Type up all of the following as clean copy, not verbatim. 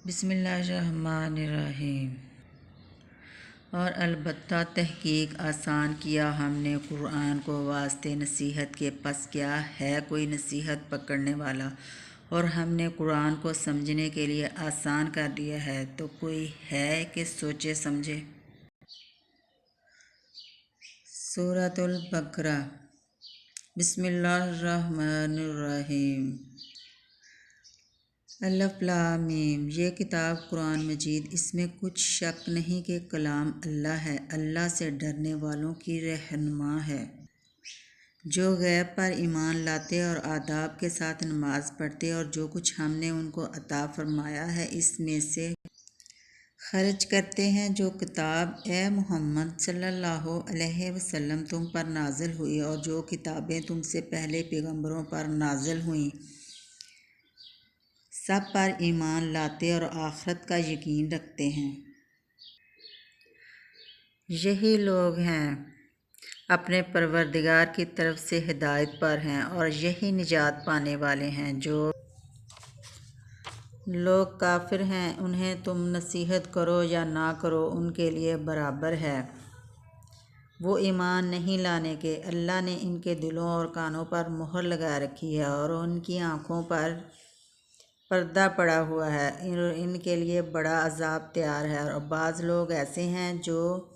बिस्मिल्लाहिर्रहमानिर्रहीम। और अलबत्ता तहकीक आसान किया हमने कुरान को वास्ते नसीहत के, पस क्या है कोई नसीहत पकड़ने वाला। और हमने कुरान को समझने के लिए आसान कर दिया है, तो कोई है कि सोचे समझे। सूरतुल बकरा। बिस्मिल्लाहिर्रहमानिर्रहीम। अलिफ लाम मीम। ये किताब कुरान मजीद, इसमें कुछ शक नहीं कि कलाम अल्लाह है, अल्लाह से डरने वालों की रहनुमा है। जो गैब पर ईमान लाते और आदाब के साथ नमाज पढ़ते और जो कुछ हमने उनको अता फरमाया है इसमें से खर्च करते हैं, जो किताब ए मोहम्मद सल्लल्लाहु अलैहि वसल्लम तुम पर नाजिल हुई और जो किताबें तुमसे पहले पैगंबरों पर नाजिल हुईं, सब पर ईमान लाते और आखिरत का यकीन रखते हैं। यही लोग हैं अपने परवरदिगार की तरफ से हिदायत पर हैं और यही निजात पाने वाले हैं। जो लोग काफिर हैं उन्हें तुम नसीहत करो या ना करो, उनके लिए बराबर है। वो ईमान नहीं लाने के, अल्लाह ने इनके दिलों और कानों पर मुहर लगा रखी है और उनकी आँखों पर पर्दा पड़ा हुआ है। इनके लिए बड़ा अजाब तैयार है। और बाज़ लोग ऐसे हैं जो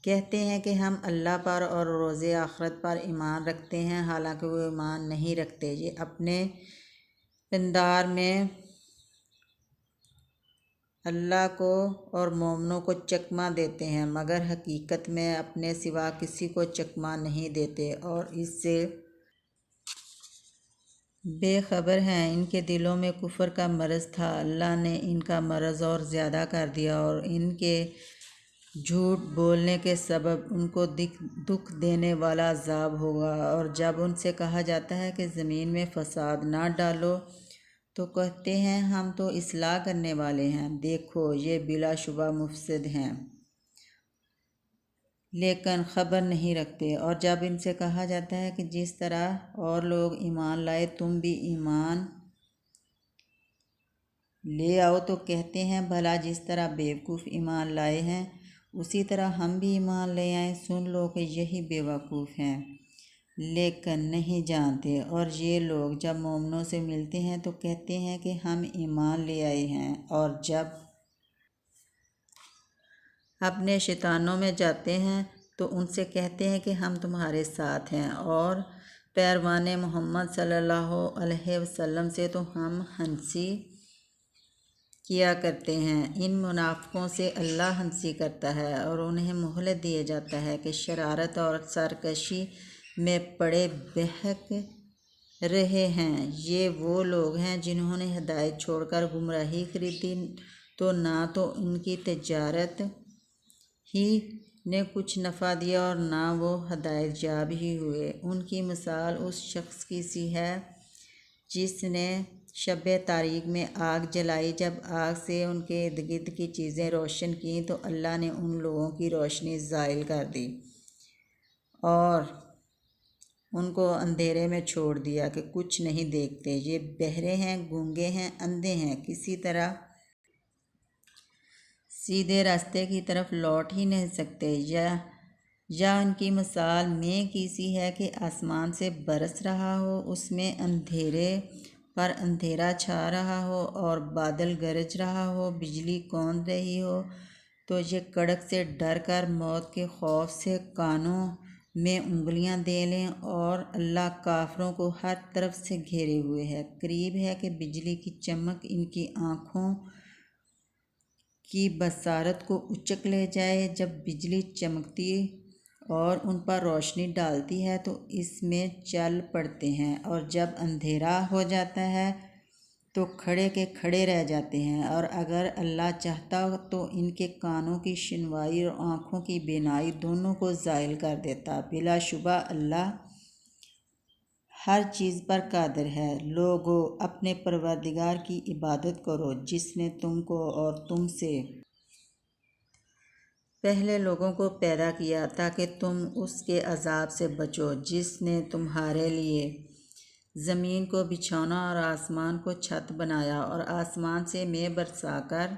कहते हैं कि हम अल्लाह पर और रोज़े आखिरत पर ईमान रखते हैं, हालांकि वो ईमान नहीं रखते। ये अपने पिंदार में अल्लाह को और मोमनों को चकमा देते हैं, मगर हकीकत में अपने सिवा किसी को चकमा नहीं देते और इससे बेखबर हैं। इनके दिलों में कुफर का मरज़ था, अल्लाह ने इनका मरज़ और ज़्यादा कर दिया और इनके झूठ बोलने के सबब उनको दुख देने वाला अज़ाब होगा। और जब उनसे कहा जाता है कि ज़मीन में फ़साद ना डालो, तो कहते हैं हम तो इस्लाह करने वाले हैं। देखो ये बिलाशुबा मुफसिद हैं, लेकिन ख़बर नहीं रखते। और जब इनसे कहा जाता है कि जिस तरह और लोग ईमान लाए तुम भी ईमान ले आओ, तो कहते हैं भला जिस तरह बेवकूफ़ ईमान लाए हैं उसी तरह हम भी ईमान ले आएँ। सुन लो कि यही बेवकूफ़ हैं, लेकिन नहीं जानते। और ये लोग जब मोमनों से मिलते हैं तो कहते हैं कि हम ईमान ले आए हैं, और जब अपने शैतानों में जाते हैं तो उनसे कहते हैं कि हम तुम्हारे साथ हैं। और पैरवाने मोहम्मद सल्लल्लाहु अलैहि वसल्लम से तो हम हंसी किया करते हैं। इन मुनाफिकों से अल्लाह हंसी करता है और उन्हें मोहलत दिया जाता है कि शरारत और सरकशी में पड़े बहक रहे हैं। ये वो लोग हैं जिन्होंने हिदायत छोड़कर गुमराही खरीदी, तो ना तो उनकी तिजारत ही ने कुछ नफ़ा दिया और ना वो हिदायत याब ही हुए। उनकी मिसाल उस शख्स की सी है जिसने शब तारीक में आग जलाई। जब आग से उनके इर्द गिर्द की चीज़ें रोशन की तो अल्लाह ने उन लोगों की रोशनी ज़ाइल कर दी और उनको अंधेरे में छोड़ दिया कि कुछ नहीं देखते। ये बहरे हैं, गूंगे हैं, अंधे हैं, किसी तरह सीधे रास्ते की तरफ लौट ही नहीं सकते। या उनकी मिसाल में की सी है कि आसमान से बरस रहा हो, उसमें अंधेरे पर अंधेरा छा रहा हो और बादल गरज रहा हो, बिजली कौंध रही हो, तो ये कड़क से डर कर मौत के खौफ से कानों में उंगलियां दे लें। और अल्लाह काफरों को हर तरफ से घेरे हुए है। करीब है कि बिजली की चमक इनकी आँखों की बसारत को उचक ले जाए। जब बिजली चमकती और उन पर रोशनी डालती है तो इसमें चल पड़ते हैं, और जब अंधेरा हो जाता है तो खड़े के खड़े रह जाते हैं। और अगर अल्लाह चाहता तो इनके कानों की सुनवाई और आँखों की बीनाई दोनों को ज़ाइल कर देता। बिलाशुबा अल्लाह हर चीज़ पर कादिर है। लोगो अपने परवरदिगार की इबादत करो जिसने तुमको और तुमसे पहले लोगों को पैदा किया ताकि तुम उसके अजाब से बचो, जिसने तुम्हारे लिए ज़मीन को बिछौना और आसमान को छत बनाया, और आसमान से मैं बरसाकर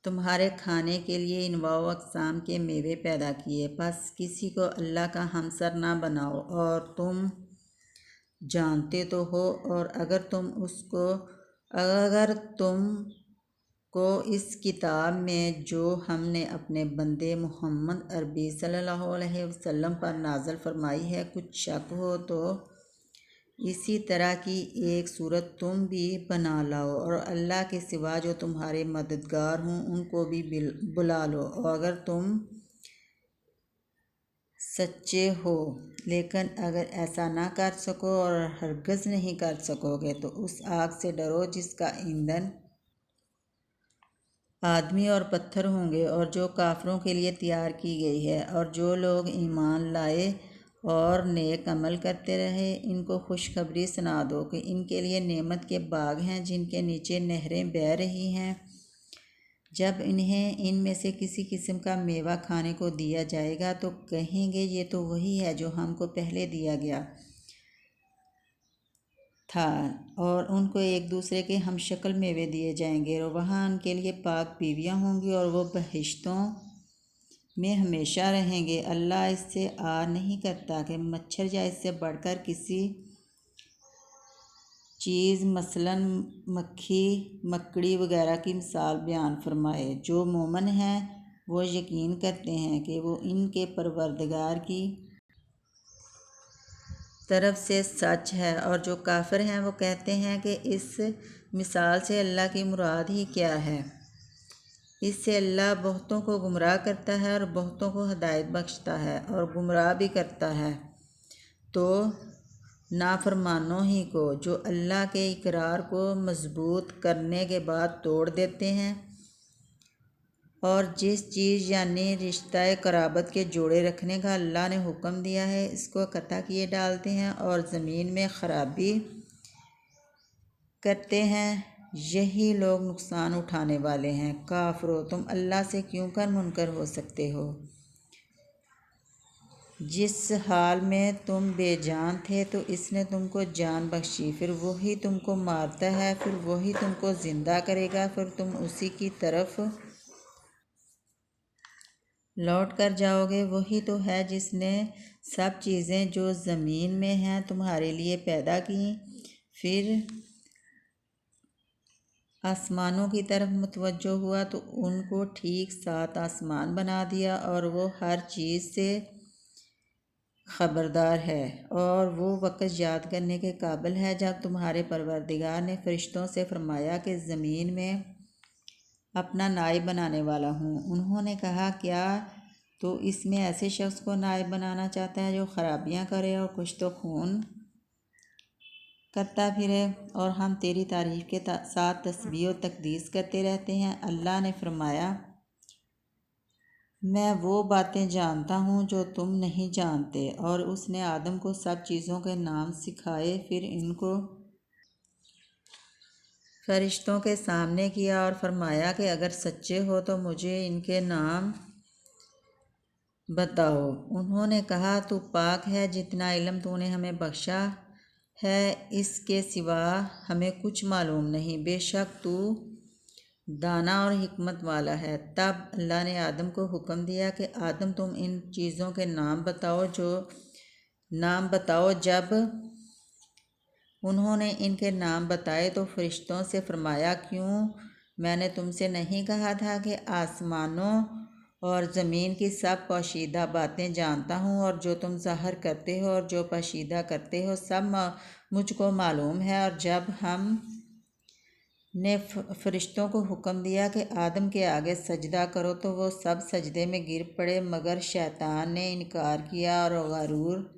तुम्हारे खाने के लिए इनवाओ अक़साम के मेवे पैदा किए। बस किसी को अल्लाह का हमसर ना बनाओ, और तुम जानते तो हो। और अगर तुम को इस किताब में जो हमने अपने बंदे मोहम्मद अरबी सल्लल्लाहु अलैहि वसल्लम पर नाज़िल फरमाई है कुछ शक हो, तो इसी तरह की एक सूरत तुम भी बना लाओ, और अल्लाह के सिवा जो तुम्हारे मददगार हों उनको भी बुला लो। और अगर तुम सच्चे हो, लेकिन अगर ऐसा ना कर सको और हरगिज़ नहीं कर सकोगे, तो उस आग से डरो जिसका ईंधन आदमी और पत्थर होंगे, और जो काफिरों के लिए तैयार की गई है। और जो लोग ईमान लाए और नेक अमल करते रहे, इनको खुशखबरी सुना दो कि इनके लिए नेमत के बाग हैं जिनके नीचे नहरें बह रही हैं। जब इन्हें इनमें से किसी किस्म का मेवा खाने को दिया जाएगा तो कहेंगे ये तो वही है जो हमको पहले दिया गया था, और उनको एक दूसरे के हमशक्ल मेवे दिए जाएंगे, और वहाँ उनके लिए पाक बीवियाँ होंगी, और वो बहिश्तों में हमेशा रहेंगे। अल्लाह इससे आर नहीं करता कि मच्छर या इससे बढ़कर किसी चीज़ मसलन मक्खी मकड़ी वगैरह की मिसाल बयान फरमाए। जो मोमन हैं वो यकीन करते हैं कि वो इनके परवरदिगार की तरफ से सच है, और जो काफिर हैं वो कहते हैं कि इस मिसाल से अल्लाह की मुराद ही क्या है। इससे अल्लाह बहुतों को गुमराह करता है और बहुतों को हदायत बख्शता है, और गुमराह भी करता है तो नाफरमानों ही को, जो अल्लाह के इकरार को मजबूत करने के बाद तोड़ देते हैं, और जिस चीज़ यानी रिश्ता कराबत के जोड़े रखने का अल्लाह ने हुक्म दिया है इसको कता किए डालते हैं, और ज़मीन में ख़राबी करते हैं। यही लोग नुकसान उठाने वाले हैं। काफिरो, तुम अल्लाह से क्यों कर मुनकर हो सकते हो। जिस हाल में तुम बेजान थे तो इसने तुमको जान बख्शी, फिर वही तुमको मारता है, फिर वही तुमको ज़िंदा करेगा, फिर तुम उसी की तरफ लौट कर जाओगे। वही तो है जिसने सब चीज़ें जो ज़मीन में हैं तुम्हारे लिए पैदा की, फिर आसमानों की तरफ मुतवज्जो हुआ तो उनको ठीक 7 आसमान बना दिया, और वो हर चीज़ से ख़बरदार है, और वो वक़्त याद करने के काबिल है जब तुम्हारे परवरदिगार ने फ़रिश्तों से फरमाया कि ज़मीन में अपना नायब बनाने वाला हूँ। उन्होंने कहा, क्या तो इसमें ऐसे शख्स को नायब बनाना चाहता है जो ख़राबियाँ करे और कुछ तो खून करता फिरे, और हम तेरी तारीफ़ के साथ तस्बीह और तकदीस करते रहते हैं। अल्लाह ने फरमाया, मैं वो बातें जानता हूँ जो तुम नहीं जानते। और उसने आदम को सब चीज़ों के नाम सिखाए, फिर इनको फरिश्तों के सामने किया और फरमाया कि अगर सच्चे हो तो मुझे इनके नाम बताओ। उन्होंने कहा, तू पाक है, जितना इल्म तूने हमें बख्शा है इसके सिवा हमें कुछ मालूम नहीं, बेशक तू दाना और हिकमत वाला है। तब अल्लाह ने आदम को हुक्म दिया कि आदम तुम इन चीज़ों के नाम बताओ। जब उन्होंने इनके नाम बताए तो फरिश्तों से फरमाया, क्यों मैंने तुमसे नहीं कहा था कि आसमानों और ज़मीन की सब पोशीदा बातें जानता हूँ, और जो तुम ज़ाहिर करते हो और जो पोशीदा करते हो सब मुझको मालूम है। और जब हम ने फरिश्तों को हुक्म दिया कि आदम के आगे सजदा करो तो वो सब सजदे में गिर पड़े, मगर शैतान ने इनकार किया और गरूर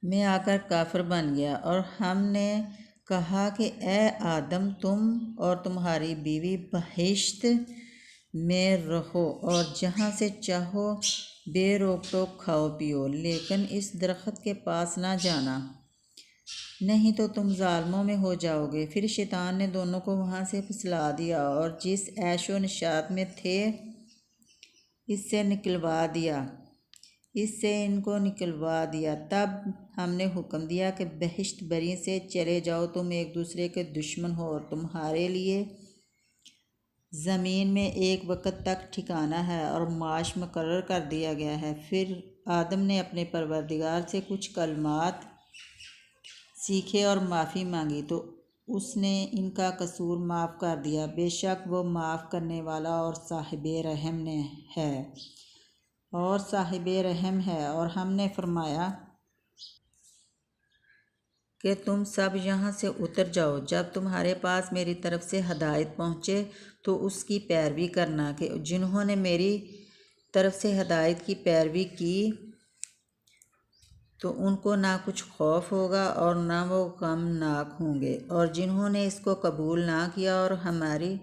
में आकर काफिर बन गया। और हमने कहा कि ए आदम, तुम और तुम्हारी बीवी बहिश्त में रहो और जहाँ से चाहो बेरोक टोक खाओ पियो, लेकिन इस दरख्त के पास ना जाना, नहीं तो तुम जालमों में हो जाओगे। फिर शैतान ने दोनों को वहाँ से फुसला दिया और जिस ऐशो निशात में थे इससे निकलवा दिया। इससे इनको निकलवा दिया। तब हमने हुक्म दिया कि बहिश्त बरी से चले जाओ, तुम एक दूसरे के दुश्मन हो और तुम्हारे लिए ज़मीन में एक वक्त तक ठिकाना है और माश मुकर्रर कर दिया गया है। फिर आदम ने अपने परवरदिगार से कुछ कलमात सीखे और माफ़ी मांगी तो उसने इनका कसूर माफ़ कर दिया। बेशक वो माफ़ करने वाला और साहिब रहम है। और हमने फरमाया कि तुम सब यहाँ से उतर जाओ। जब तुम्हारे पास मेरी तरफ से हदायत पहुँचे तो उसकी पैरवी करना, कि जिन्होंने मेरी तरफ से हदायत की पैरवी की तो उनको ना कुछ खौफ होगा और ना वो गमनाक होंगे, और जिन्होंने इसको कबूल ना किया और हमारी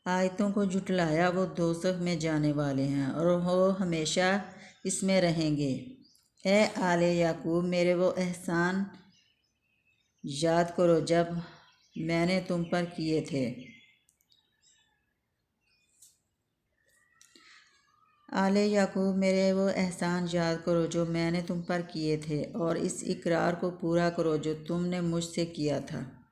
आयतों को झुटलाया वो दोज़ख में जाने वाले हैं और वो हमेशा इसमें रहेंगे। ए आले याकूब, मेरे वो एहसान याद करो जब मैंने तुम पर किए थे। आले याकूब, मेरे वो एहसान याद करो जो मैंने तुम पर किए थे और इस इकरार को पूरा करो जो तुमने मुझसे किया था।